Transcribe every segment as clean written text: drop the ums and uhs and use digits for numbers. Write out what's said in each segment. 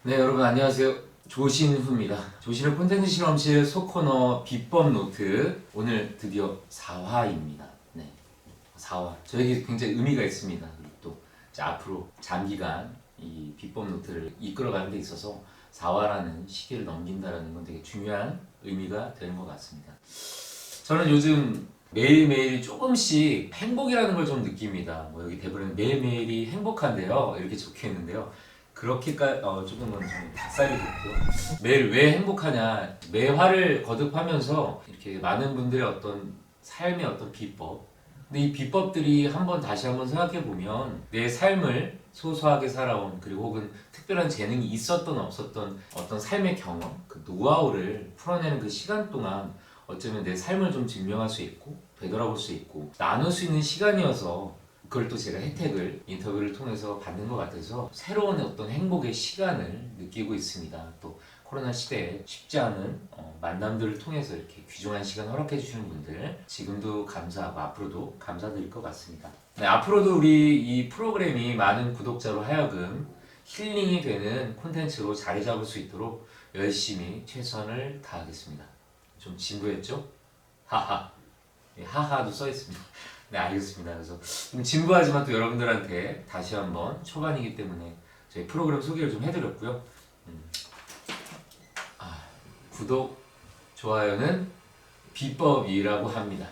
네, 여러분 안녕하세요. 조신후입니다. 조신후 콘텐츠 실험실 소코너 비법 노트 오늘 드디어 4화입니다. 네, 4화. 저에게 굉장히 의미가 있습니다. 그리고 또 이제 앞으로 장기간 이 비법 노트를 이끌어가는 데 있어서 4화라는 시기를 넘긴다는 건 되게 중요한 의미가 되는 것 같습니다. 저는 요즘 매일매일 조금씩 행복이라는 걸 좀 느낍니다. 뭐 여기 대본에 매일매일이 행복한데요. 이렇게 적혀 있는데요. 그렇게까지 조금은 좀 닭살이 돋고 매일 왜 행복하냐, 매화를 거듭하면서 이렇게 많은 분들의 어떤 삶의 어떤 비법, 근데 이 비법들이 다시 한번 생각해 보면 내 삶을 소소하게 살아온, 그리고 혹은 특별한 재능이 있었던 없었던 어떤 삶의 경험, 그 노하우를 풀어내는 그 시간 동안 어쩌면 내 삶을 좀 증명할 수 있고 되돌아볼 수 있고 나눌 수 있는 시간이어서, 그걸 또 제가 혜택을 인터뷰를 통해서 받는 것 같아서 새로운 어떤 행복의 시간을 느끼고 있습니다. 또 코로나 시대에 쉽지 않은 만남들을 통해서 이렇게 귀중한 시간 허락해 주시는 분들 지금도 감사하고 앞으로도 감사드릴 것 같습니다. 네, 앞으로도 우리 이 프로그램이 많은 구독자로 하여금 힐링이 되는 콘텐츠로 자리 잡을 수 있도록 열심히 최선을 다하겠습니다. 좀 진부했죠? 하하. 네, 하하도 써 있습니다. 네, 알겠습니다. 그래서 좀 진부하지만 또 여러분들한테 다시 한번 초반이기 때문에 저희 프로그램 소개를 좀 해드렸고요. 구독, 좋아요는 비법이라고 합니다.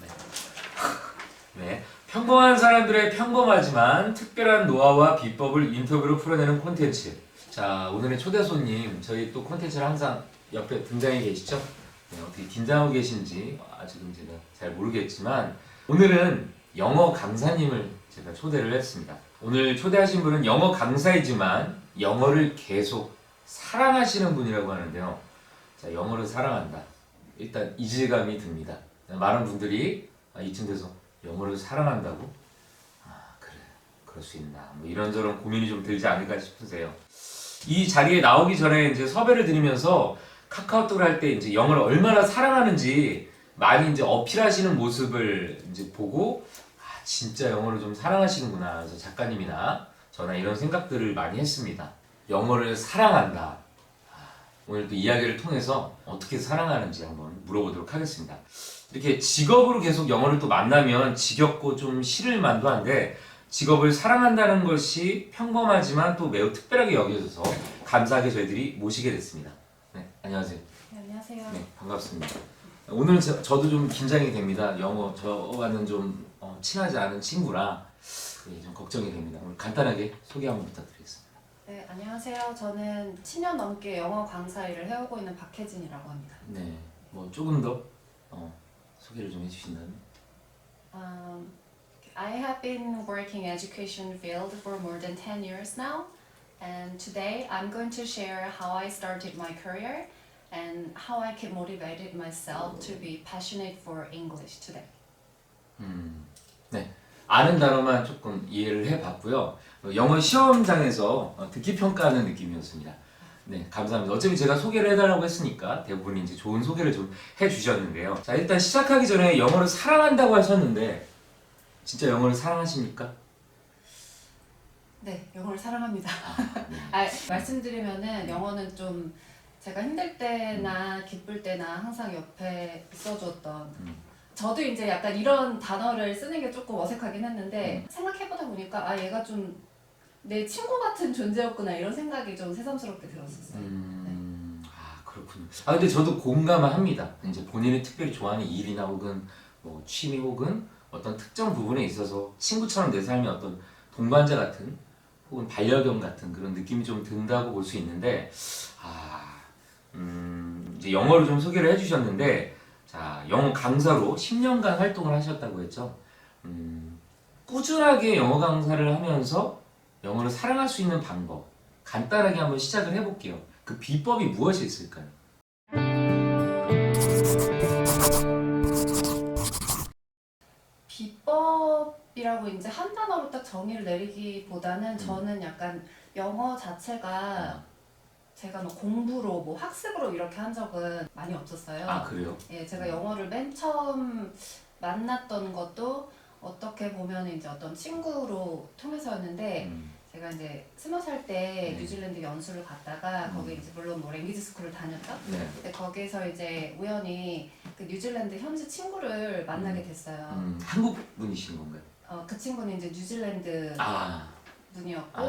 네. 네. 평범한 사람들의 평범하지만 특별한 노하우와 비법을 인터뷰로 풀어내는 콘텐츠. 자, 오늘의 초대 손님, 저희 또 콘텐츠를 항상 옆에 등장해 계시죠? 네, 어떻게 긴장하고 계신지 아직은 제가 잘 모르겠지만 오늘은 영어 강사님을 제가 초대를 했습니다. 오늘 초대하신 분은 영어 강사이지만 영어를 계속 사랑하시는 분이라고 하는데요. 자, 영어를 사랑한다. 일단 이질감이 듭니다. 많은 분들이 이쯤 돼서 영어를 사랑한다고? 그래, 그럴 수 있나. 뭐 이런저런 고민이 좀 들지 않을까 싶으세요. 이 자리에 나오기 전에 이제 섭외를 드리면서 카카오톡을 할 때 이제 영어를 얼마나 사랑하는지 많이 이제 어필하시는 모습을 이제 보고 진짜 영어를 좀 사랑하시는구나. 그래서 작가님이나 저나 이런 생각들을 많이 했습니다. 영어를 사랑한다. 오늘 또 이야기를 통해서 어떻게 사랑하는지 한번 물어보도록 하겠습니다. 이렇게 직업으로 계속 영어를 또 만나면 지겹고 좀 싫을 만도 한데 직업을 사랑한다는 것이 평범하지만 또 매우 특별하게 여겨져서 감사하게 저희들이 모시게 됐습니다. 네, 안녕하세요. 네, 안녕하세요. 네, 반갑습니다. 오늘은 저도 좀 긴장이 됩니다. 영어 저와는 좀 친하지 않은 친구라 좀 걱정이 됩니다. 오늘 간단하게 소개 한번 부탁드리겠습니다. 네, 안녕하세요. 저는 10년 넘게 영어 강사 일을 해오고 있는 박혜진이라고 합니다. 네, 뭐 조금 더 소개를 좀 해주신다면? I have been working education field for more than 10 years now, and today I'm going to share how I started my career and how I keep motivated myself to be passionate for English today. 네, 아는 단어만 조금 이해를 해봤고요. 영어 시험장에서 듣기 평가하는 느낌이었습니다. 네, 감사합니다. 어차피 제가 소개를 해달라고 했으니까 대부분 이제 좋은 소개를 좀 해주셨는데요. 자, 일단 시작하기 전에 영어를 사랑한다고 하셨는데 진짜 영어를 사랑하십니까? 네, 영어를 사랑합니다. 네. 말씀드리면은 영어는 좀 제가 힘들 때나 기쁠 때나 항상 옆에 있어줬던 저도 이제 약간 이런 단어를 쓰는 게 조금 어색하긴 했는데 생각해보다 보니까 얘가 좀 내 친구 같은 존재였구나 이런 생각이 좀 새삼스럽게 들었었어요. 그렇군요. 근데 저도 공감을 합니다. 이제 본인이 특별히 좋아하는 일이나 혹은 뭐 취미 혹은 어떤 특정 부분에 있어서 친구처럼 내 삶의 어떤 동반자 같은 혹은 반려견 같은 그런 느낌이 좀 든다고 볼 수 있는데 이제 영어를 좀 소개를 해주셨는데 자, 영어 강사로 10년간 활동을 하셨다고 했죠. 꾸준하게 영어 강사를 하면서 영어를 사랑할 수 있는 방법 간단하게 한번 시작을 해볼게요. 그 비법이 무엇이 있을까요? 비법이라고 이제 한 단어로 딱 정의를 내리기보다는 저는 약간 영어 자체가 제가 뭐 공부로 뭐 학습으로 이렇게 한 적은 많이 없었어요. 그래요? 예, 제가 영어를 맨 처음 만났던 것도 어떻게 보면 이제 어떤 친구로 통해서였는데 제가 이제 20살 때 네. 뉴질랜드 연수를 갔다가 거기 이제 물론 뭐 랭귀지 스쿨을 다녔죠. 네. 근데 거기서 이제 우연히 그 뉴질랜드 현지 친구를 만나게 됐어요. 한국 분이신 건가요? 그 친구는 이제 뉴질랜드 아, 분이었고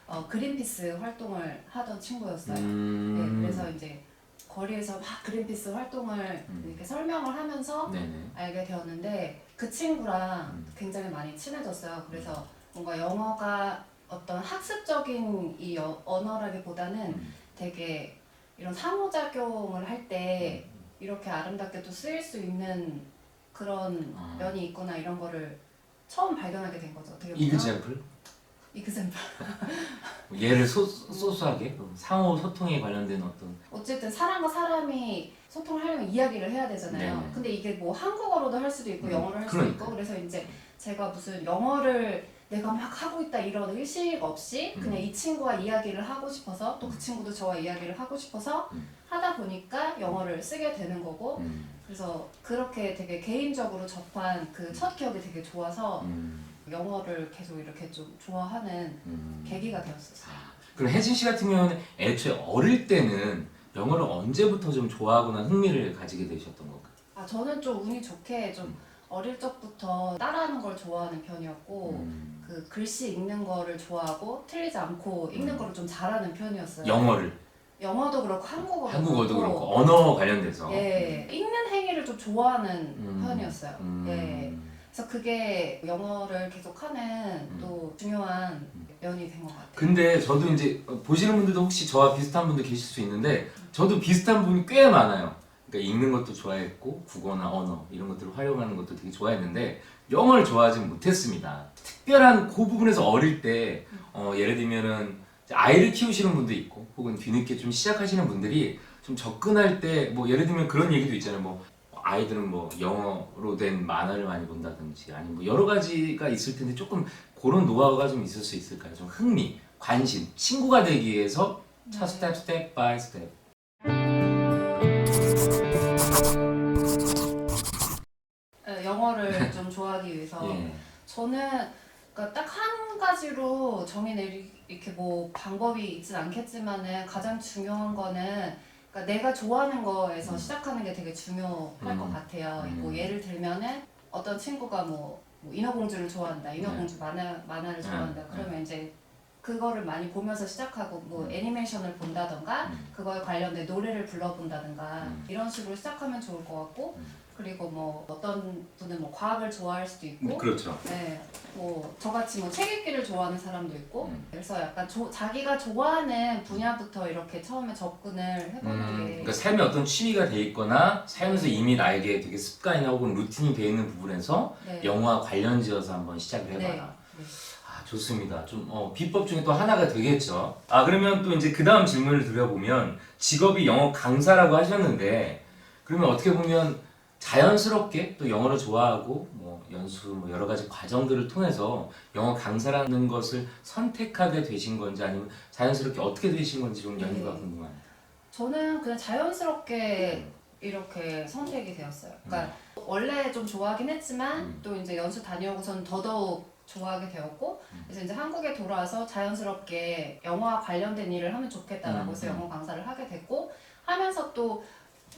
아. 그린피스 활동을 하던 친구였어요. 네, 그래서 이제 거리에서 막 그린피스 활동을 이렇게 설명을 하면서 네네. 알게 되었는데 그 친구랑 굉장히 많이 친해졌어요. 그래서 뭔가 영어가 어떤 학습적인 이 언어라기보다는 되게 이런 상호작용을 할 때 이렇게 아름답게 또 쓰일 수 있는 그런 면이 있구나 이런 거를 처음 발견하게 된 거죠. 어떻게 보면. 이그젬플? 이그샘플. 얘를 소소하게 상호 소통에 관련된 어떤 어쨌든 사람과 사람이 소통을 하려면 이야기를 해야 되잖아요. 네네. 근데 이게 뭐 한국어로도 할 수도 있고 영어로 할 수도 그러니까. 있고 그래서 이제 제가 무슨 영어를 내가 막 하고 있다 이런 의식 없이 그냥 이 친구와 이야기를 하고 싶어서 또 그 친구도 저와 이야기를 하고 싶어서 하다 보니까 영어를 쓰게 되는 거고 그래서 그렇게 되게 개인적으로 접한 그 첫 기억이 되게 좋아서 영어를 계속 이렇게 좀 좋아하는 계기가 되었었어요. 그럼 혜진 씨 같은 경우는 애초에 어릴 때는 영어를 언제부터 좀 좋아하거나 흥미를 가지게 되셨던 건가요? 저는 좀 운이 좋게 좀 어릴 적부터 따라하는 걸 좋아하는 편이었고 그 글씨 읽는 거를 좋아하고 틀리지 않고 읽는 거를 좀 잘하는 편이었어요. 영어도 그렇고 한국어도 그렇고 언어 관련돼서 예, 읽는 행위를 좀 좋아하는 편이었어요. 예. 그래서 그게 영어를 계속하는 또 중요한 면이 된 것 같아요. 근데 저도 이제 보시는 분들도 혹시 저와 비슷한 분들 계실 수 있는데 저도 비슷한 분이 꽤 많아요. 그러니까 읽는 것도 좋아했고 국어나 언어 이런 것들을 활용하는 것도 되게 좋아했는데 영어를 좋아하진 못했습니다. 특별한 그 부분에서 어릴 때 예를 들면은 아이를 키우시는 분도 있고 혹은 뒤늦게 좀 시작하시는 분들이 좀 접근할 때 뭐 예를 들면 그런 얘기도 있잖아요. 뭐 아이들은 뭐 영어로 된 만화를 많이 본다든지 아니면 뭐 여러 가지가 있을 텐데 조금 그런 노하우가 좀 있을 수 있을까요? 좀 흥미, 관심, 친구가 되기 위해서 첫 스텝 바이 스텝. 영어를 좀 좋아하기 위해서 예. 저는 그러니까 딱 한 가지로 정해낼 이렇게 뭐 방법이 있진 않겠지만은 가장 중요한 거는 그러니까 내가 좋아하는 거에서 시작하는 게 되게 중요할 것 같아요. 뭐 예를 들면은 어떤 친구가 뭐 인어공주를 좋아한다, 인어공주 만화를 좋아한다. 그러면 이제 그거를 많이 보면서 시작하고 뭐 애니메이션을 본다던가 그거에 관련된 노래를 불러본다던가 이런 식으로 시작하면 좋을 것 같고 그리고 뭐 어떤 분은 뭐 과학을 좋아할 수도 있고 그렇죠. 네, 뭐 저같이 뭐 책 읽기를 좋아하는 사람도 있고 그래서 약간 자기가 좋아하는 분야부터 이렇게 처음에 접근을 해보는 게 그러니까 삶에 어떤 취미가 돼 있거나 살면서 이미 나에게 되게 습관이나 혹은 루틴이 돼 있는 부분에서 네. 영어와 관련지어서 한번 시작을 해봐라. 네. 아, 좋습니다. 좀 비법 중에 또 하나가 되겠죠. 그러면 또 이제 그 다음 질문을 드려보면 직업이 영어 강사라고 하셨는데 그러면 어떻게 보면 자연스럽게 또 영어를 좋아하고 뭐 연수 뭐 여러 가지 과정들을 통해서 영어 강사라는 것을 선택하게 되신 건지 아니면 자연스럽게 어떻게 되신 건지 좀 연유가 궁금합니다. 저는 그냥 자연스럽게 이렇게 선택이 되었어요. 그러니까 원래 좀 좋아하긴 했지만 또 이제 연수 다녀오고서는 더더욱 좋아하게 되었고 그래서 이제 한국에 돌아와서 자연스럽게 영어와 관련된 일을 하면 좋겠다라고 해서 영어 강사를 하게 됐고 하면서 또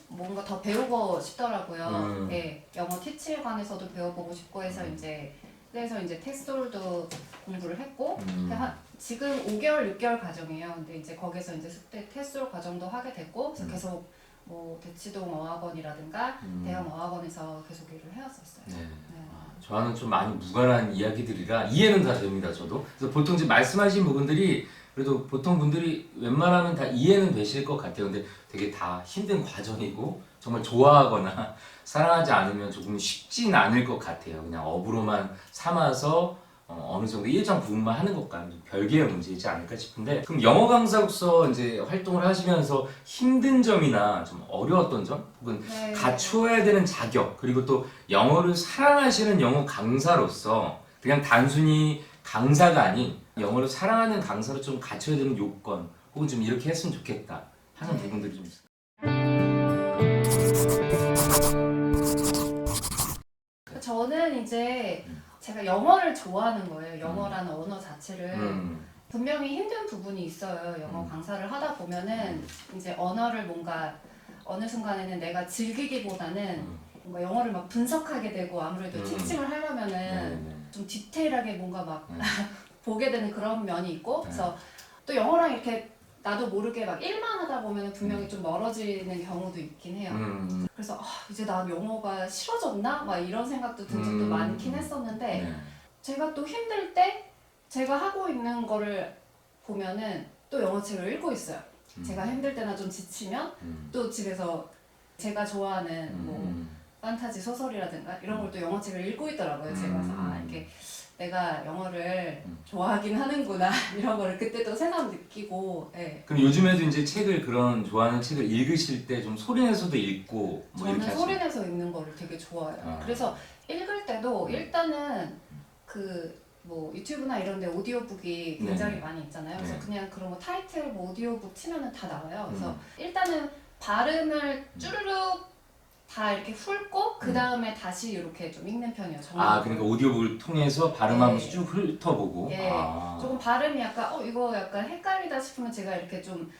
뭔가 더 배우고 싶더라고요. 예, 영어 티치관에서도 배워보고 싶고 해서 이제 그래서 이제 테스트홀도 공부를 했고 지금 5개월, 6개월 과정이에요. 근데 이제 거기서 이제 숙대 테스트홀 과정도 하게 됐고 그래서 계속 뭐 대치동 어학원이라든가 대형 어학원에서 계속 일을 해왔었어요. 네. 네. 저와는 좀 많이 무관한 이야기들이라 이해는 다 됩니다. 저도. 그래서 보통 지금 말씀하신 부분들이 그래도 보통 분들이 웬만하면 다 이해는 되실 것 같아요. 근데 되게 다 힘든 과정이고 정말 좋아하거나 사랑하지 않으면 조금 쉽진 않을 것 같아요. 그냥 업으로만 삼아서 어느 정도 일정 부분만 하는 것과는 좀 별개의 문제이지 않을까 싶은데 그럼 영어 강사로서 이제 활동을 하시면서 힘든 점이나 좀 어려웠던 점 혹은 네. 갖추어야 되는 자격 그리고 또 영어를 사랑하시는 영어 강사로서 그냥 단순히 강사가 아닌 영어를 사랑하는 강사로 좀 갖춰야 되는 요건 혹은 좀 이렇게 했으면 좋겠다 하는 부분들이 좀 있어요. 저는 이제 제가 영어를 좋아하는 거예요. 영어라는 언어 자체를. 분명히 힘든 부분이 있어요. 영어 강사를 하다 보면은 이제 언어를 뭔가 어느 순간에는 내가 즐기기보다는 뭔가 영어를 막 분석하게 되고 아무래도 티칭을 하려면은 네. 좀 디테일하게 뭔가 막 보게 되는 그런 면이 있고 네. 그래서 또 영어랑 이렇게 나도 모르게 막 일만 하다 보면 분명히 좀 멀어지는 경우도 있긴 해요. 그래서 이제 난 영어가 싫어졌나? 막 이런 생각도 든 적도 많긴 했었는데 네. 제가 또 힘들 때 제가 하고 있는 거를 보면은 또 영어책을 읽고 있어요. 제가 힘들 때나 좀 지치면 또 집에서 제가 좋아하는 뭐 판타지 소설이라든가 이런 걸 또 영어책을 읽고 있더라고요. 제가 그래서 이렇게 내가 영어를 좋아하긴 하는구나 이런 거를 그때 또 새삼 느끼고. 네. 그럼 요즘에도 이제 책을 그런 좋아하는 책을 읽으실 때 좀 소리내서도 읽고 뭐 이렇게 저는 하시나요? 소리내서 읽는 거를 되게 좋아해요. 그래서 읽을 때도 일단은 그 뭐 유튜브나 이런 데 오디오북이 굉장히 많이 있잖아요. 그래서 네. 그냥 그런 거 타이틀 뭐 오디오북 치면은 다 나와요. 그래서 일단은 발음을 쭈르륵 다 이렇게 훑고 그 다음에 다시 이렇게 좀 읽는 편이에요. 그러니까 오디오북을 통해서 발음하면서 네. 쭉 훑어보고. 예, 조금 발음이 약간 이거 약간 헷갈리다 싶으면 제가 이렇게 좀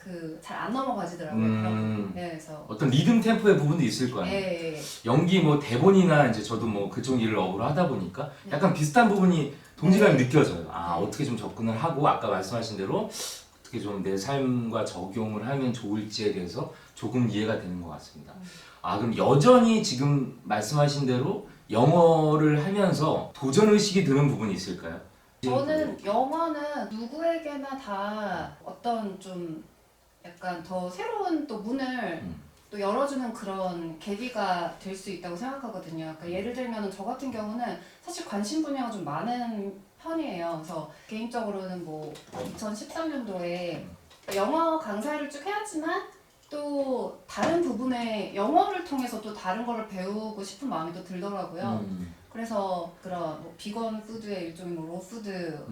그 잘 안 넘어가지더라고요. 그런 부분. 네, 그래서 어떤 리듬 템포의 부분도 있을 거 아니에요. 예. 연기 뭐 대본이나 이제 저도 뭐 그쪽 일을 업으로 하다 보니까 약간 비슷한 부분이 동질감이 느껴져요. 어떻게 좀 접근을 하고 아까 말씀하신 대로 어떻게 좀 내 삶과 적용을 하면 좋을지에 대해서 조금 이해가 되는 것 같습니다. 그럼 여전히 지금 말씀하신 대로 영어를 하면서 도전 의식이 드는 부분이 있을까요? 저는 영어는 누구에게나 다 어떤 좀 약간 더 새로운 또 문을 또 열어주는 그런 계기가 될 수 있다고 생각하거든요. 그러니까 예를 들면 저 같은 경우는 사실 관심 분야가 좀 많은 편이에요. 그래서 개인적으로는 뭐 2013년도에 영어 강사를 쭉 해왔지만 또 다른 부분에 영어를 통해서 또 다른 거를 배우고 싶은 마음이 또 들더라고요. 그래서 그런 뭐 비건 푸드의 일종의 뭐 로푸드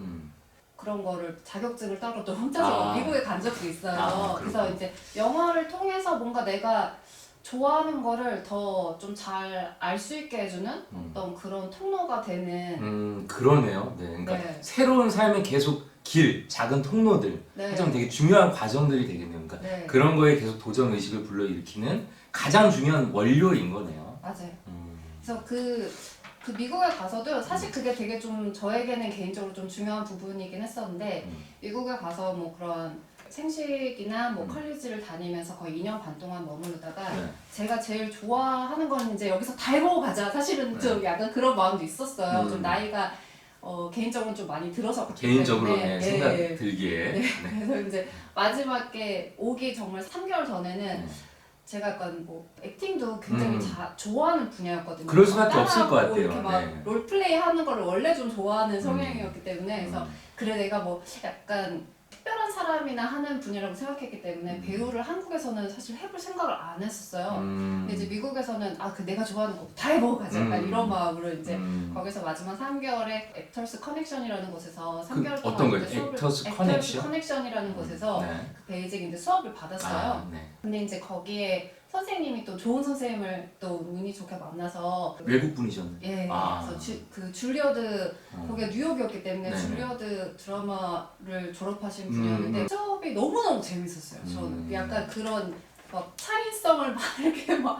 그런 거를 자격증을 따로 또 혼자서 미국에 간 적도 있어요. 그래서 이제 영어를 통해서 뭔가 내가 좋아하는 거를 더 좀 잘 알 수 있게 해주는 어떤 그런 통로가 되는. 그러네요. 네. 그러니까 네. 새로운 삶의 계속 길, 작은 통로들, 네. 하여튼 되게 중요한 과정들이 되겠네요. 그러니까 네. 그런 거에 계속 도전 의식을 불러일으키는 가장 중요한 원료인 거네요. 맞아요. 그래서 그 미국에 가서도 사실 그게 되게 좀 저에게는 개인적으로 좀 중요한 부분이긴 했었는데 미국에 가서 뭐 그런 생식이나 뭐 컬리지를 다니면서 거의 2년 반 동안 머무르다가 제가 제일 좋아하는 건 이제 여기서 다 해보고 가자. 사실은 좀 약간 그런 마음도 있었어요. 좀 나이가 개인적으로 좀 많이 들어서 개인적으로 때문에. 생각 들기에. 네. 그래서 이제 마지막에 오기 정말 3개월 전에는 제가 약간 뭐 액팅도 굉장히 좋아하는 분야였거든요. 그럴 수밖에 없을 것 따라하고 같아요. 이렇게 막 네. 롤플레이 하는 거를 원래 좀 좋아하는 성향이었기 때문에 그래서 그래 내가 뭐 약간 특별한 사람이나 하는 분야라고 생각했기 때문에 배우를 한국에서는 사실 해볼 생각을 안 했었어요. 근데 이제 미국에서는 그 내가 좋아하는 거 다 해보고 가자 약간 이런 마음으로 이제 거기서 마지막 3개월에 액터스 커넥션이라는 곳에서 3개월 동안 어떤 거예요? 이제 수업을 액터스 커넥션? 커넥션이라는 곳에서 네. 그 베이직 이제 수업을 받았어요. 네. 근데 이제 거기에 선생님이 또 좋은 선생님을 또 운이 좋게 만나서 외국 분이셨네. 예, 그래서 그 줄리어드 거기가 뉴욕이었기 때문에 네네. 줄리어드 드라마를 졸업하신 분이었는데 수업이 너무너무 재밌었어요. 저는 약간 그런 막 창의성을 막 이렇게 막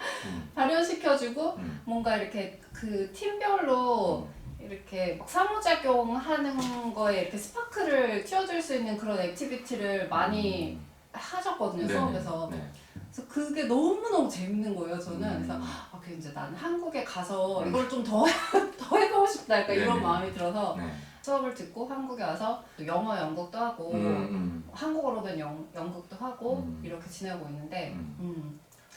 발현시켜주고 뭔가 이렇게 그 팀별로 이렇게 막 상호작용하는 거에 이렇게 스파크를 튀어줄 수 있는 그런 액티비티를 많이 하셨거든요. 네네. 수업에서. 네. 그래서 그게 너무너무 재밌는 거예요, 저는. 그래서 그 이제 나는 한국에 가서 이걸 좀 더 해보고 싶다, 약간 이런 네네. 마음이 들어서 네. 수업을 듣고 한국에 와서 또 영어 연극도 하고 한국어로 된 연극도 하고 이렇게 지내고 있는데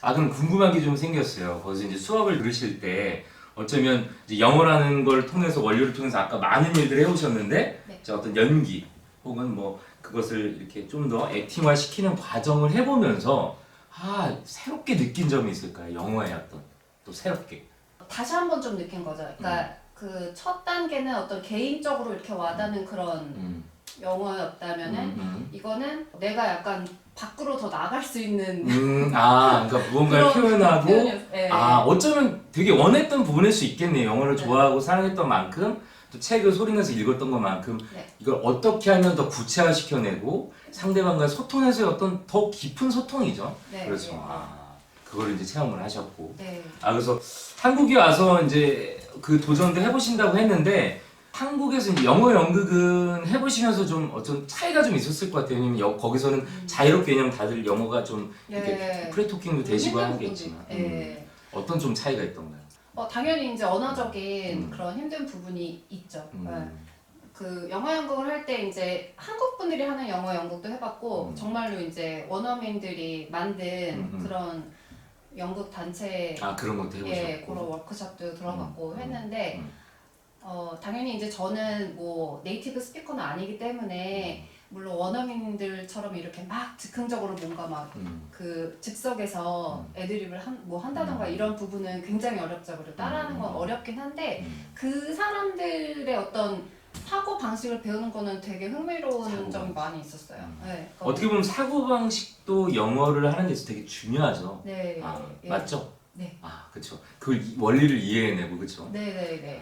그럼 궁금한 게 좀 생겼어요. 거기서 이제 수업을 들으실 때 어쩌면 이제 영어라는 걸 통해서 원료를 통해서 아까 많은 일들을 해오셨는데 네. 이제 어떤 연기 혹은 뭐 그것을 이렇게 좀 더 액팅화 시키는 과정을 해보면서 새롭게 느낀 점이 있을까요? 영어의 어떤 또 새롭게. 다시 한 번 좀 느낀 거죠. 그러니까 그 첫 단계는 어떤 개인적으로 이렇게 와닿는 그런 영어였다면은 이거는 내가 약간 밖으로 더 나갈 수 있는 그러니까 무언가를 표현하고 표현이었어요. 네. 어쩌면 되게 원했던 부분일 수 있겠네요. 영어를 네. 좋아하고 사랑했던 만큼 또 책을 소리내서 읽었던 것만큼 네. 이걸 어떻게 하면 더 구체화시켜내고 상대방과 소통해서의 어떤 더 깊은 소통이죠. 네. 그렇죠. 네. 그거를 이제 체험을 하셨고. 네. 그래서 한국에 와서 이제 그 도전도 해보신다고 했는데 한국에서 이제 영어 연극은 해보시면서 좀 어떤 차이가 좀 있었을 것 같아요. 왜냐면 거기서는 자유롭게 그냥 다들 영어가 좀 이렇게 예. 프리토킹도 되시고 힘든 하겠지만 부분도 예. 어떤 좀 차이가 있던가요? 당연히 이제 언어적인 그런 힘든 부분이 있죠. 네. 그 영어 연극을 할 때 이제 한국 분들이 하는 영어 연극도 해봤고 정말로 이제 원어민들이 만든 그런 연극 단체 그런 것도 해보셨고. 예, 그런 워크숍도 들어갔고 했는데 당연히 이제 저는 뭐 네이티브 스피커는 아니기 때문에 물론 원어민들처럼 이렇게 막 즉흥적으로 뭔가 막 그 즉석에서 애드립을 한다던가 이런 부분은 굉장히 어렵죠. 그리고 따라하는 건 어렵긴 한데 그 사람들의 어떤 사고 방식을 배우는 거는 되게 흥미로운 점이 많이 있었어요. 네, 어떻게 보면 사고 방식도 영어를 하는 데 있어서 되게 중요하죠. 네, 예. 맞죠? 네. 그렇죠. 그걸 원리를 이해해내고 그렇죠. 네, 네, 네.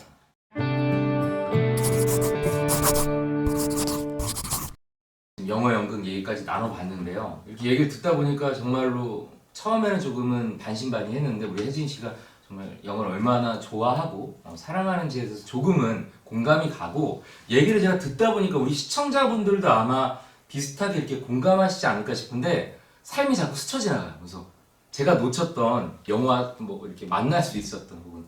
영어 연극 얘기까지 나눠봤는데요. 이렇게 얘기를 듣다 보니까 정말로 처음에는 조금은 반신반의했는데 우리 혜진 씨가 정말 영어를 얼마나 좋아하고 사랑하는지에 대해서 조금은 공감이 가고 얘기를 제가 듣다 보니까 우리 시청자분들도 아마 비슷하게 이렇게 공감하시지 않을까 싶은데 삶이 자꾸 스쳐 지나가요. 그래서 제가 놓쳤던 영화 뭐 이렇게 만날 수 있었던 혹은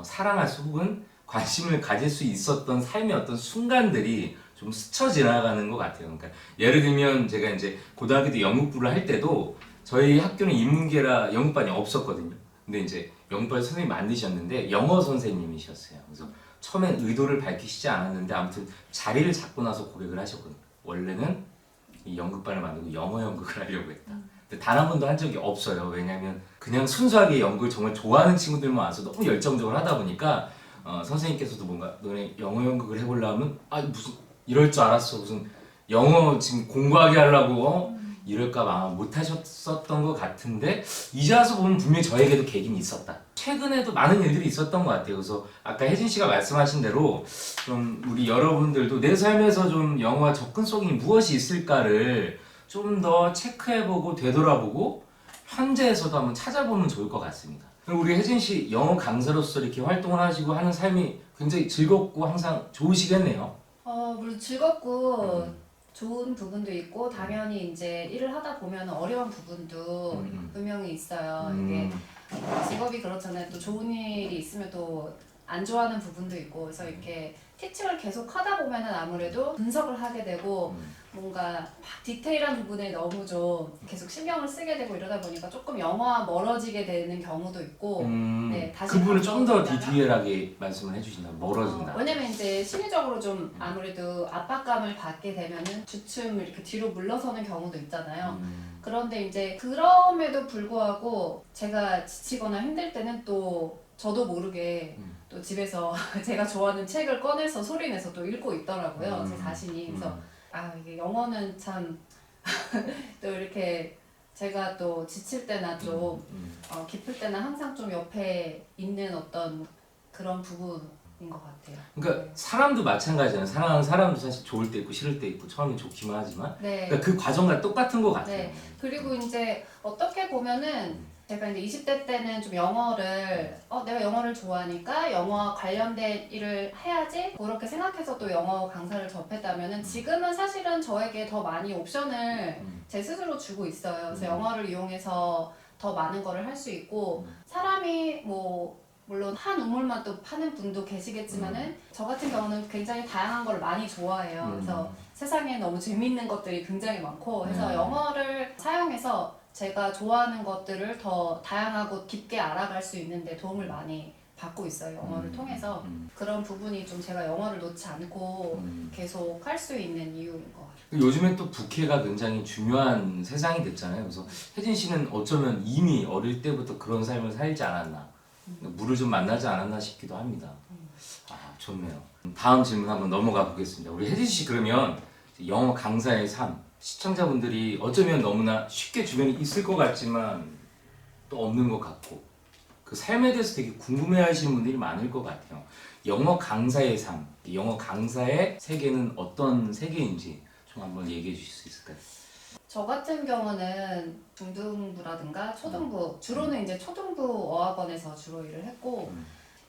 사랑할 수 혹은 관심을 가질 수 있었던 삶의 어떤 순간들이 좀 스쳐 지나가는 것 같아요. 그러니까 예를 들면 제가 이제 고등학교 때 연극부를 할 때도 저희 학교는 인문계라 연극반이 없었거든요. 근데 이제 연극반 선생님이 만드셨는데 영어 선생님이셨어요. 그래서 처음엔 의도를 밝히시지 않았는데 아무튼 자리를 잡고 나서 고백을 하셨거든요. 원래는 이 연극반을 만들고 영어 연극을 하려고 했다. 근데 단 한 번도 한 적이 없어요. 왜냐면 그냥 순수하게 연극을 정말 좋아하는 친구들만 와서 너무 열정적으로 하다 보니까 선생님께서도 뭔가 너네 영어 연극을 해보려면 무슨 이럴 줄 알았어. 무슨 영어 지금 공부하게 하려고 이럴까 봐 못하셨었던 것 같은데 이제 와서 보면 분명히 저에게도 계기는 있었다. 최근에도 많은 일들이 있었던 것 같아요. 그래서 아까 혜진 씨가 말씀하신 대로 좀 우리 여러분들도 내 삶에서 좀 영어와 접근성이 무엇이 있을까를 좀 더 체크해보고 되돌아보고 현재에서도 한번 찾아보면 좋을 것 같습니다. 그리고 우리 혜진 씨 영어 강사로서 이렇게 활동을 하시고 하는 삶이 굉장히 즐겁고 항상 좋으시겠네요. 물론 즐겁고 좋은 부분도 있고 당연히 이제 일을 하다 보면 어려운 부분도 분명히 있어요. 이게 직업이 그렇잖아요. 또 좋은 일이 있으면 또 안 좋아하는 부분도 있고 그래서 이렇게 티칭을 계속 하다 보면은 아무래도 분석을 하게 되고 뭔가 막 디테일한 부분에 너무 좀 계속 신경을 쓰게 되고 이러다 보니까 조금 영어와 멀어지게 되는 경우도 있고 네, 다시 그 부분을 좀 더 가까워지다가 디테일하게 말씀을 해주신다. 멀어진다. 왜냐면 이제 심리적으로 좀 아무래도 압박감을 받게 되면은 주춤 이렇게 뒤로 물러서는 경우도 있잖아요. 그런데 이제 그럼에도 불구하고 제가 지치거나 힘들 때는 또 저도 모르게 또 집에서 제가 좋아하는 책을 꺼내서 소리내서 또 읽고 있더라고요. 제 자신이. 그래서 이게 영어는 참 또 이렇게 제가 또 지칠 때나 좀 기쁠 때나 항상 좀 옆에 있는 어떤 그런 부분인 것 같아요. 그러니까 네. 사람도 마찬가지잖아요. 사랑하는 사람도 사실 좋을 때 있고 싫을 때 있고 처음엔 좋기만 하지만 네. 그러니까 그 과정과 똑같은 것 같아요. 네. 그리고 이제 어떻게 보면은 제가 이제 20대 때는 좀 영어를 내가 영어를 좋아하니까 영어와 관련된 일을 해야지 그렇게 생각해서 또 영어 강사를 접했다면은 지금은 사실은 저에게 더 많이 옵션을 제 스스로 주고 있어요. 그래서 영어를 이용해서 더 많은 거를 할 수 있고 사람이 뭐 물론 한 우물만 또 파는 분도 계시겠지만은 저 같은 경우는 굉장히 다양한 걸 많이 좋아해요. 그래서 세상에 너무 재밌는 것들이 굉장히 많고 해서 영어를 사용해서 제가 좋아하는 것들을 더 다양하고 깊게 알아갈 수 있는데 도움을 많이 받고 있어요. 영어를 통해서 그런 부분이 좀 제가 영어를 놓지 않고 계속 할 수 있는 이유인 것 같아요. 요즘엔 또 국회가 굉장히 중요한 세상이 됐잖아요. 그래서 혜진 씨는 어쩌면 이미 어릴 때부터 그런 삶을 살지 않았나, 물을 좀 만나지 않았나 싶기도 합니다. 좋네요. 다음 질문 한번 넘어가 보겠습니다. 우리 혜진 씨 그러면 영어 강사의 삶, 시청자분들이 어쩌면 너무나 쉽게 주변에 있을 것 같지만 또 없는 것 같고 그 삶에 대해서 되게 궁금해하시는 분들이 많을 것 같아요. 영어 강사의 삶, 영어 강사의 세계는 어떤 세계인지 좀 한번 얘기해 주실 수 있을까요? 저 같은 경우는 중등부라든가 초등부, 주로는 이제 초등부 어학원에서 주로 일을 했고,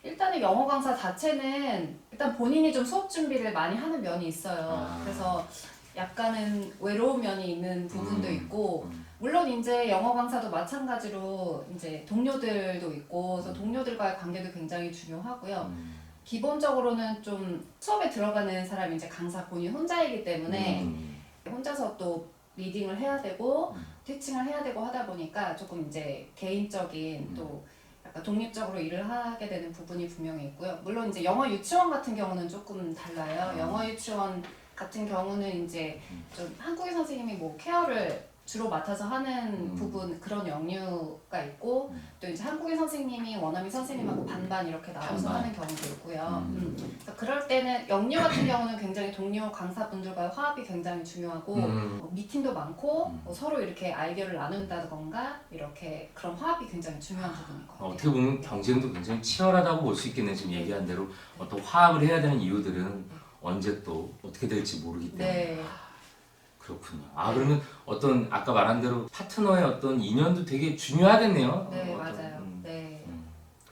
일단은 영어 강사 자체는 일단 본인이 좀 수업 준비를 많이 하는 면이 있어요. 그래서 약간은 외로운 면이 있는 부분도 있고, 물론 이제 영어 강사도 마찬가지로 이제 동료들도 있고, 그래서 동료들과의 관계도 굉장히 중요하고요. 기본적으로는 좀 수업에 들어가는 사람이 이제 강사 본인 혼자이기 때문에 혼자서 또 리딩을 해야 되고 티칭을 해야 되고 하다 보니까 조금 이제 개인적인 또 약간 독립적으로 일을 하게 되는 부분이 분명히 있고요. 물론 이제 영어 유치원 같은 경우는 조금 달라요. 영어 유치원 같은 경우는 이제 좀 한국인 선생님이 뭐 케어를 주로 맡아서 하는 부분 그런 영유가 있고 또 이제 한국인 선생님이 원어민 선생님하고 반반 이렇게 나눠서 하는 경우도 있고요. 그래서 그럴 때는 영유 같은 경우는 굉장히 동료 강사분들과의 화합이 굉장히 중요하고 미팅도 많고 서로 이렇게 아이디어를 나눈다던가 이렇게 그런 화합이 굉장히 중요한 부분인 것 같아요. 어떻게 보면 경쟁도 굉장히 치열하다고 볼 수 있겠네요. 지금 얘기한 대로 어떤 화합을 해야 되는 이유들은 언제 또 어떻게 될지 모르기 때문에. 네. 그렇군요. 그러면 어떤 아까 말한 대로 파트너의 어떤 인연도 되게 중요하겠네요. 네, 맞아요. 네.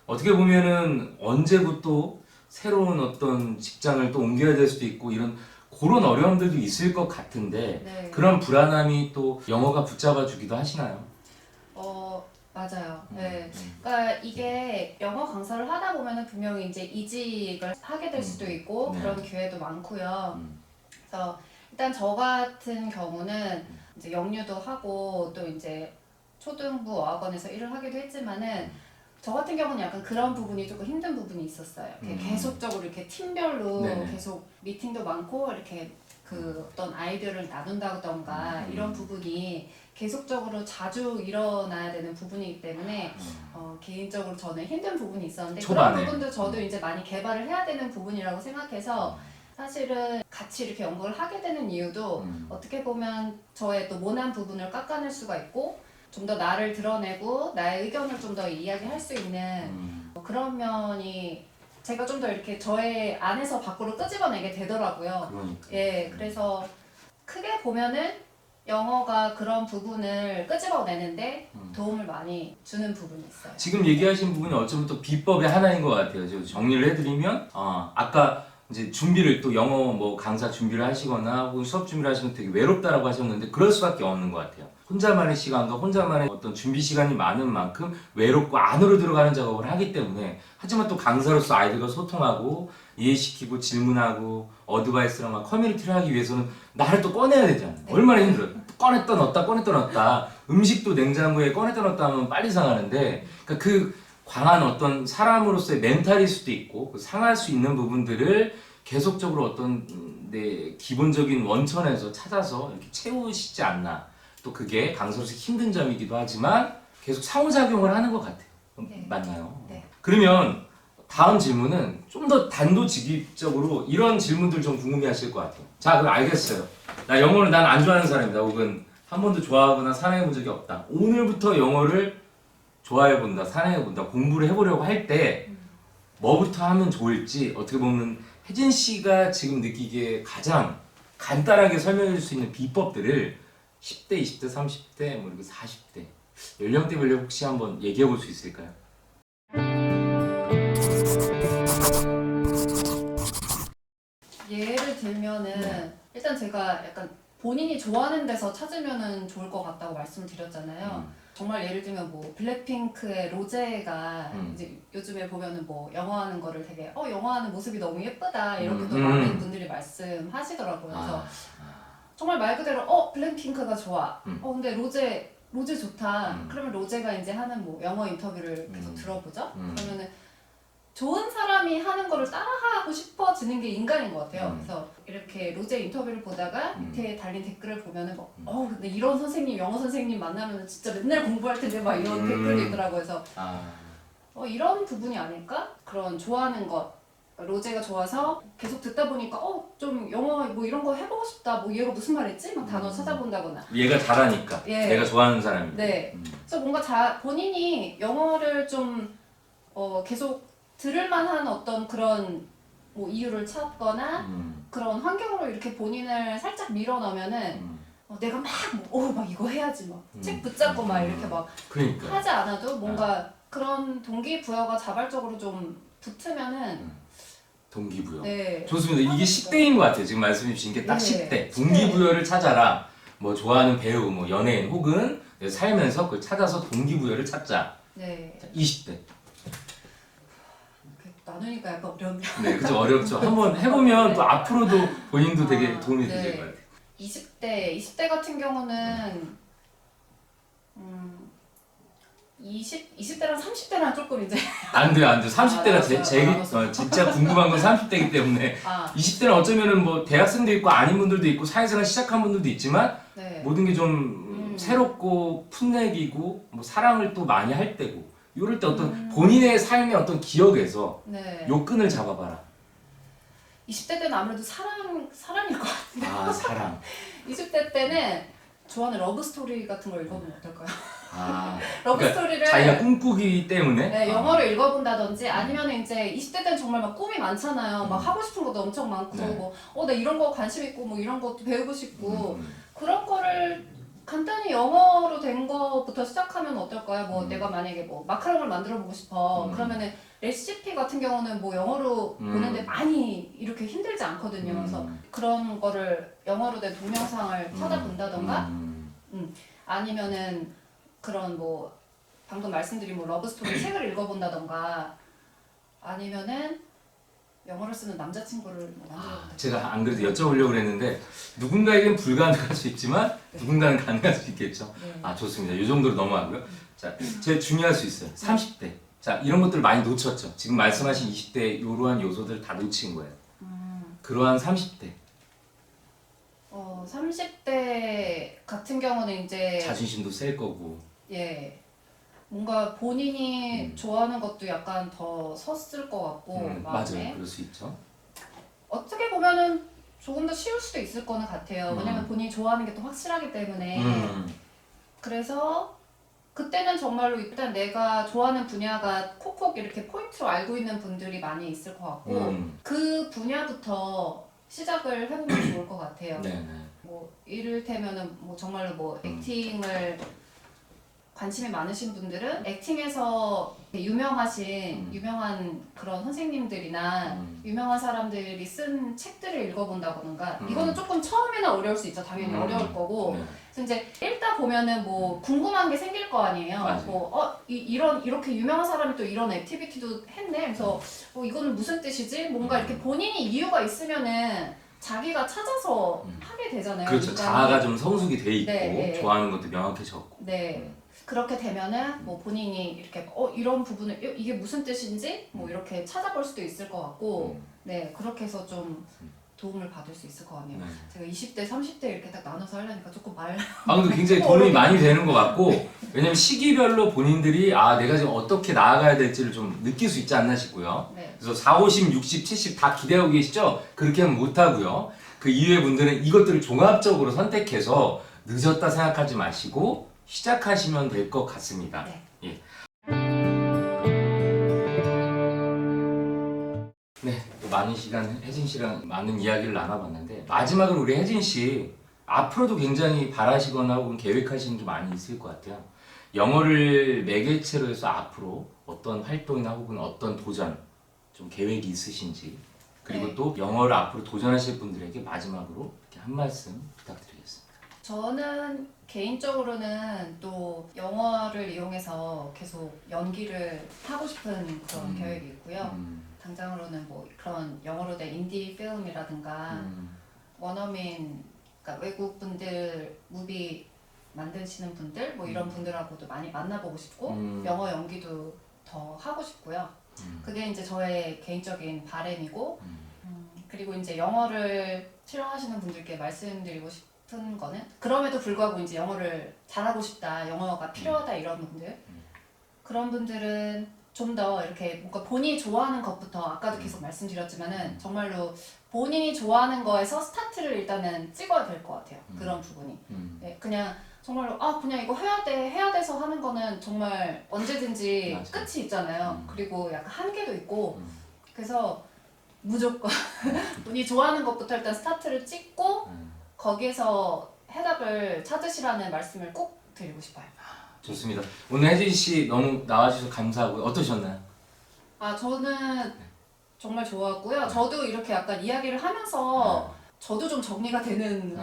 어떻게 보면은 언제부터 새로운 어떤 직장을 또 옮겨야 될 수도 있고 이런 그런 어려움들도 있을 것 같은데 네. 그런 불안함이 또 영어가 붙잡아 주기도 하시나요? 맞아요. 네. 그러니까 이게 영어 강사를 하다 보면은 분명히 이제 이직을 하게 될 수도 있고 네. 그런 기회도 많고요. 그래서 일단 저 같은 경우는 이제 영유도 하고 또 이제 초등부 어학원에서 일을 하기도 했지만은 저 같은 경우는 약간 그런 부분이 조금 힘든 부분이 있었어요. 계속적으로 이렇게 팀별로 네네. 계속 미팅도 많고 이렇게 그 어떤 아이디어를 나눈다던가 이런 부분이 계속적으로 자주 일어나야 되는 부분이기 때문에 개인적으로 저는 힘든 부분이 있었는데 초반에. 그런 부분도 저도 이제 많이 개발을 해야 되는 부분이라고 생각해서 사실은 같이 이렇게 연구를 하게 되는 이유도 어떻게 보면 저의 또 모난 부분을 깎아낼 수가 있고 좀 더 나를 드러내고 나의 의견을 좀 더 이야기할 수 있는 그런 면이 제가 좀 더 이렇게 저의 안에서 밖으로 끄집어내게 되더라고요. 그러니까. 예, 그래서 크게 보면은 영어가 그런 부분을 끄집어내는데 도움을 많이 주는 부분이 있어요. 지금 얘기하신 부분이 어쩌면 또 비법의 하나인 것 같아요. 저 정리를 해드리면 아까 이제 준비를 또 영어 뭐 강사 준비를 하시거나 혹은 수업 준비를 하시면 되게 외롭다라고 하셨는데 그럴 수밖에 없는 것 같아요. 혼자만의 시간과 혼자만의 어떤 준비 시간이 많은 만큼 외롭고 안으로 들어가는 작업을 하기 때문에 하지만 또 강사로서 아이들과 소통하고 이해시키고 질문하고 어드바이스랑 막 커뮤니티를 하기 위해서는 나를 또 꺼내야 되잖아요. 얼마나 힘들어요. 꺼냈다 넣었다 꺼냈다 넣었다 음식도 냉장고에 꺼냈다 넣었다 하면 빨리 상하는데 그러니까 그 강한 어떤 사람으로서의 멘탈일 수도 있고 그 상할 수 있는 부분들을 계속적으로 어떤 내 기본적인 원천에서 찾아서 이렇게 채우시지 않나. 또 그게 강사로서 힘든 점이기도 하지만 계속 상호작용을 하는 것 같아요. 네. 맞나요? 네. 그러면 다음 질문은 좀 더 단도직입적으로 이런 질문들 좀 궁금해하실 것 같아요. 자, 그럼 알겠어요. 나 영어를 난 안 좋아하는 사람이다. 혹은 한 번도 좋아하거나 사랑해본 적이 없다. 오늘부터 영어를 좋아해본다, 사랑해본다, 공부를 해보려고 할 때 뭐부터 하면 좋을지 어떻게 보면 혜진 씨가 지금 느끼기에 가장 간단하게 설명해 줄 수 있는 비법들을 10대, 20대, 30대, 뭐 이렇게 40대 연령대별로 혹시 한번 얘기해 볼 수 있을까요? 예를 들면은 일단 제가 약간 본인이 좋아하는 데서 찾으면은 좋을 것 같다고 말씀을 드렸잖아요. 정말 예를 들면 뭐 블랙핑크의 로제가 이제 요즘에 보면은 뭐 영어하는 거를 되게 영어하는 모습이 너무 예쁘다 이렇게도 많은 분들이 말씀하시더라고요. 그래서 정말 말 그대로 블랙핑크가 좋아. 근데 로제 좋다. 그러면 로제가 이제 하는 뭐 영어 인터뷰를 계속 들어보죠. 그러면은 좋은 사람이 하는 거를 따라하고 싶어지는 게 인간인 것 같아요. 그래서 이렇게 로제 인터뷰를 보다가 밑에 달린 댓글을 보면은 근데 이런 선생님, 영어 선생님 만나면 진짜 맨날 공부할 텐데 막 이런 댓글도 있더라고요. 그래서 이런 부분이 아닐까? 그런 좋아하는 것. 로제가 좋아서 계속 듣다 보니까 좀 영어 뭐 이런 거 해보고 싶다. 뭐 얘가 무슨 말했지? 막 단어 찾아본다거나. 얘가 잘하니까. 예. 내가 좋아하는 사람이. 네. 그래서 뭔가 본인이 영어를 좀 계속 들을 만한 어떤 그런 뭐 이유를 찾거나 그런 환경으로 이렇게 본인을 살짝 밀어넣으면은 내가 막 이거 해야지 막 책 붙잡고 막 이렇게 막 그러니까 하지 않아도 뭔가 그런 동기부여가 자발적으로 좀 붙으면은 동기부여. 네. 좋습니다. 이게 10대인 것 같아요. 지금 말씀해 주신 게 딱 네. 10대. 동기부여를 찾아라. 뭐 좋아하는 배우, 뭐 연예인 혹은 살면서 그걸 찾아서 동기부여를 찾자. 네. 자, 20대. 이렇게 나누니까 약간 어렵네요. 네, 그죠. 어렵죠. 한번 해보면 또 앞으로도 본인도 되게 도움이 네. 되실 것 같아요. 20대 같은 경우는 20대랑 30대랑 조금 이제 안 돼요, 안 돼요. 30대가 나눴어요. 진짜 궁금한 건 30대이기 때문에 20대는 어쩌면은 뭐 대학생도 있고 아닌 분들도 있고 사회생활 시작한 분들도 있지만 네. 모든 게 좀 새롭고 풋내기고 뭐 사랑을 또 많이 할 때고 이럴 때 어떤 본인의 삶의 어떤 기억에서 네. 요 끈을 잡아봐라. 20대 때는 아무래도 사랑일 것 같아요. 아, 사랑. 20대 때는 좋아하는 러브 스토리 같은 걸 읽어보면 어떨까요? 아, 러브 그러니까 스토리를 자기가 꿈꾸기 때문에 네, 영어로 읽어본다든지 아니면 이제 20대 때는 정말 막 꿈이 많잖아요. 막 하고 싶은 것도 엄청 많고 네. 나 이런 거 관심 있고 뭐 이런 것도 배우고 싶고 음. 그런 거를 간단히 영어로 된 거부터 시작하면 어떨까요? 뭐 내가 만약에 뭐 마카롱을 만들어 보고 싶어. 그러면은 레시피 같은 경우는 뭐 영어로 보는데 많이 이렇게 힘들지 않거든요. 그래서 그런 거를 영어로 된 동영상을 찾아본다던가 아니면은 그런 뭐 방금 말씀드린 뭐 러브스토리 책을 읽어본다던가 아니면은 영어를 쓰는 남자친구를 뭐 만들어본다던가. 제가 안 그래도 여쭤보려고 그랬는데 누군가에겐 불가능할 수 있지만 누군가는 가능할 수 있겠죠. 네. 아, 좋습니다. 이 정도로 넘어가고요. 자, 제일 중요할 수 있어요. 30대. 자, 이런 것들 많이 놓쳤죠. 지금 말씀하신 20대 이러한 요소들 다 놓친 거예요. 그러한 30대. 30대 같은 경우는 이제 자존심도 셀 거고. 예. 뭔가 본인이 좋아하는 것도 약간 더 섰을 것 같고 맞아요. 마음에 그럴 수 있죠. 어떻게 보면은 조금 더 쉬울 수도 있을 거는 같아요. 왜냐면 본인이 좋아하는 게 또 확실하기 때문에 그래서 그때는 정말로 일단 내가 좋아하는 분야가 콕콕 이렇게 포인트로 알고 있는 분들이 많이 있을 것 같고 그 분야부터 시작을 해보면 좋을 것 같아요. 네네. 뭐 이를테면은 뭐 정말로 뭐 액팅을 관심이 많으신 분들은 액팅에서 유명한 그런 선생님들이나 유명한 사람들이 쓴 책들을 읽어본다던가 이거는 조금 처음에는 어려울 수 있죠. 당연히 어려울 거고 네. 그래서 이제 읽다 보면은 뭐 궁금한 게 생길 거 아니에요. 맞아요. 뭐 이렇게 유명한 사람이 또 이런 액티비티도 했네. 그래서 이거는 무슨 뜻이지? 뭔가 이렇게 본인이 이유가 있으면은 자기가 찾아서 하게 되잖아요. 그렇죠. 인간이. 자아가 좀 성숙이 돼 있고 네. 좋아하는 것도 명확해졌고. 네. 그렇게 되면은 뭐 본인이 이렇게 이런 부분을 이게 무슨 뜻인지 뭐 이렇게 찾아볼 수도 있을 것 같고 네 그렇게 해서 좀 도움을 받을 수 있을 것 같네요. 네. 제가 20대, 30대 이렇게 딱 나눠서 하려니까 조금 아, 근데 굉장히 도움이 많이 되는 것 같고 왜냐면 시기별로 본인들이 내가 지금 어떻게 나아가야 될지를 좀 느낄 수 있지 않나 싶고요. 네. 그래서 4, 50, 60, 70 다 기대하고 계시죠? 그렇게 하면 못하고요. 그 이후의 분들은 이것들을 종합적으로 선택해서 늦었다 생각하지 마시고 시작하시면 될 것 같습니다. 네. 예. 네, 또 많은 시간 혜진 씨랑 많은 이야기를 나눠봤는데 마지막으로 우리 혜진 씨 앞으로도 굉장히 바라시거나 혹은 계획하시는 게 많이 있을 것 같아요. 영어를 매개체로 해서 앞으로 어떤 활동이나 혹은 어떤 도전 좀 계획이 있으신지 그리고 네. 또 영어를 앞으로 도전하실 분들에게 마지막으로 이렇게 한 말씀 부탁드리겠습니다. 저는 개인적으로는 또 영어를 이용해서 계속 연기를 하고 싶은 그런 계획이 있고요. 당장으로는 뭐 그런 영어로 된 인디 필름이라든가 원어민 그러니까 외국 분들 무비 만드시는 분들 뭐 이런 분들하고도 많이 만나보고 싶고 영어 연기도 더 하고 싶고요. 그게 이제 저의 개인적인 바람이고 그리고 이제 영어를 싫어하시는 분들께 말씀드리고 싶은 거는 그럼에도 불구하고 이제 영어를 잘하고 싶다, 영어가 필요하다 이런 분들 그런 분들은 좀 더 이렇게 뭔가 본인이 좋아하는 것부터 아까도 계속 말씀드렸지만은 정말로 본인이 좋아하는 거에서 스타트를 일단은 찍어야 될 것 같아요. 그런 부분이. 네, 그냥 정말로 그냥 이거 해야 돼서 하는 거는 정말 언제든지 맞아. 끝이 있잖아요. 그리고 약간 한계도 있고 그래서 무조건 본인이 좋아하는 것부터 일단 스타트를 찍고 거기에서 해답을 찾으시라는 말씀을 꼭 드리고 싶어요. 좋습니다. 오늘 혜진 씨 너무 나와주셔서 감사하고요. 어떠셨나요? 아 저는 정말 좋았고요. 저도 이렇게 약간 이야기를 하면서 저도 좀 정리가 되는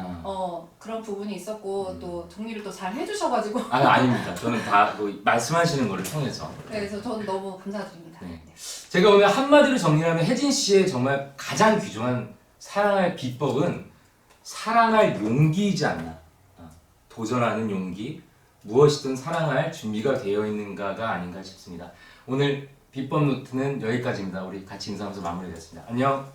그런 부분이 있었고 또 정리를 또 잘 해주셔가지고 아닙니다. 저는 다 뭐 말씀하시는 거를 통해서. 네, 그래서 저는 너무 감사드립니다. 네. 네. 제가 오늘 한마디로 정리하면 혜진 씨의 정말 가장 귀중한 사랑할 비법은 사랑할 용기이지 않나. 도전하는 용기, 무엇이든 사랑할 준비가 되어 있는가가 아닌가 싶습니다. 오늘 비법 노트는 여기까지입니다. 우리 같이 인사하면서 마무리하겠습니다. 안녕.